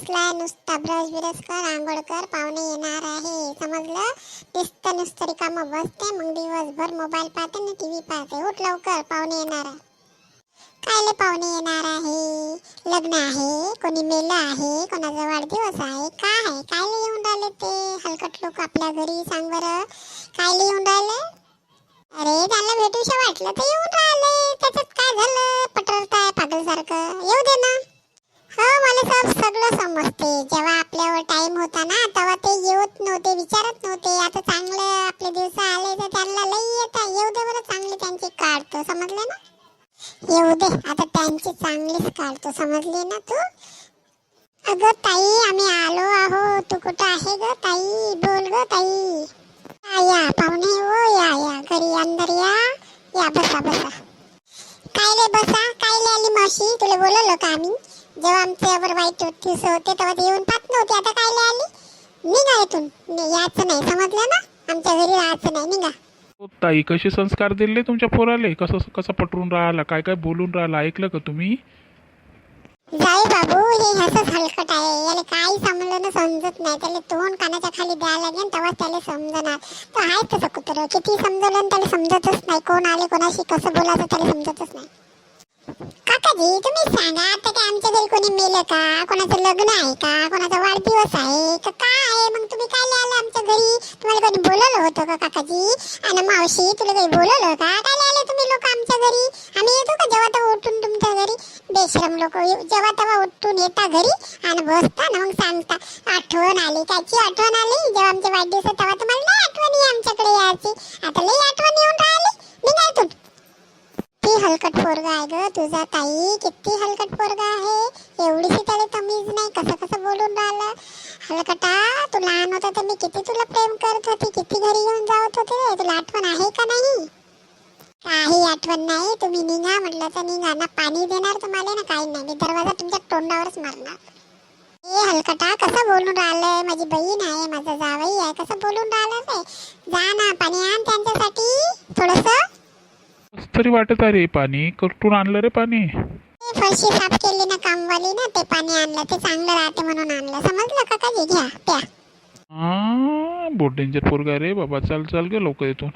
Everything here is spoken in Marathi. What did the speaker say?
बसलाय नुसता ब्रश बिरश कर, आंघोळ कर, पाहुणे येणार आहे, समजलं? नुसतं रिकामं बसते, मग दिवसभर मोबाईल पाहते आणि टीव्ही पाहते. उठ लवकर, पाहुणे येणार आहे. कायले पाहुणे येणार आहे? लग्न आहे, कोणी मेलं आहे, कोणाचा वाढदिवस आहे, काय आहे? कायले येऊन राहिले ते हलकट लोक आपल्या घरी? सांग बरं, कायले येऊन राहिले? अरे त्यांना भेटूशे वाटलं तर येऊन राहिले, त्याच्यात काय झालं? पटरताय पागलसारखं, येऊ दे ना. हो, मला सगळं समजते. जेव्हा आपल्यावर टाइम होता ना तेव्हा ते येत नव्हते, विचारत नव्हते. आता चांगलं आपले दिवस आले तर त्यांना लई येतात. येऊ दे बरं, चांगले त्यांची काढतो, समजले ना? येऊ दे, आता त्यांची चांगलीच काढतो, समजली ना तू? अगं ताई, आम्ही आलो आहो. तू कुठं आहे ग ताई? बोल ग ताई. या पाहुणे हो, या घरी अंदर या बसा बसा. कायले बसा? कायले आली मावशी? तुला बोलवलं का आम्ही? जेव्हा आमच्यावर वाईट दिवस होते तेव्हा ते येऊन पाहत नव्हते, आता कायले आली? निघा इथून, यायचं नाही, समजलं ना? आमच्या घरी राहायचं नाही, निघा. ताई, कसे संस्कार दिले तुमच्या पोराले? कसं पटवून राहिला, काय काय बोलून राहिला, ऐकलं का तुम्ही? जाई बाबू, हे असंच हलकट आहे, याला काही समजलं समजत नाही. त्याला तोंड कानाच्या खाली द्यायला लागेल तेव्हा त्याला समजणार. तो आहे तसं कुत्रं, किती समजवलं त्याला समजतच नाही. कोण आले, कोणाशी कसं बोलायचं त्याला समजतच नाही. काकाजी, तुम्ही सांगा, आता काय आमच्या घरी कोणी मेलं का? कोणाचं लग्न आहे का? कोणाचा वाढदिवस आहे का? काय आहे? मग तुम्ही काय आले आमच्या घरी? तुम्हाला कोणी बोलवलं होतं का काकाजी? आणि मावशी, तुला काही बोलवलं का? काय आले तुम्ही लोक आमच्या घरी? आम्ही येतो का जेव्हा तेव्हा उठून तुमच्या घरी? बेशरम लोक जेव्हा तेव्हा उठून येता घरी आणि बसता ना, मग सांगता आठवण आली. त्याची आठवण आली जेव्हा आमचे वाढदिवस तेव्हा तुम्हाला लई आठवण आहे आमच्याकडे यायची. आता लई आठवण येऊन राहिली, निघा इथून. किती हलकट पोरगा आहे ग तुझा ताई, किती हलकट पोरगा आहे. एवढीशी त्याला तमीज नाही, कसं बोलून राहिलं. हलकटा, तू लहान होता तर मी किती तुला प्रेम करत होती, किती घरी येऊन जात होते रे. तुला आठवण आहे का नाही? काही आठवण नाही. तुम्ही निघा म्हटलं तर निघा ना. पाणी देणार तुम्हाला ना, काही नाही. मी दरवाजा तुमच्या तोंडावरच मारणार. ए हलकटा, कसं बोलून राहिलंय? माझी बहीण आहे, माझा जावई आहे, कसं बोलून राहिलं रे? जा ना, पाणी आण त्यांच्यासाठी थोडंसं. तरी वाटत आहे रे, पाणी कुठून आणलं रे पाणी? फरशी साफ केली ना कामवाली ना, ते पाणी आणलं, ते चांगलं राहते म्हणून आणलं, समजलं का? काय घ्या प्या. बहुत डेंजर पोरगा रे बाबा. चल गे लवकर इथून.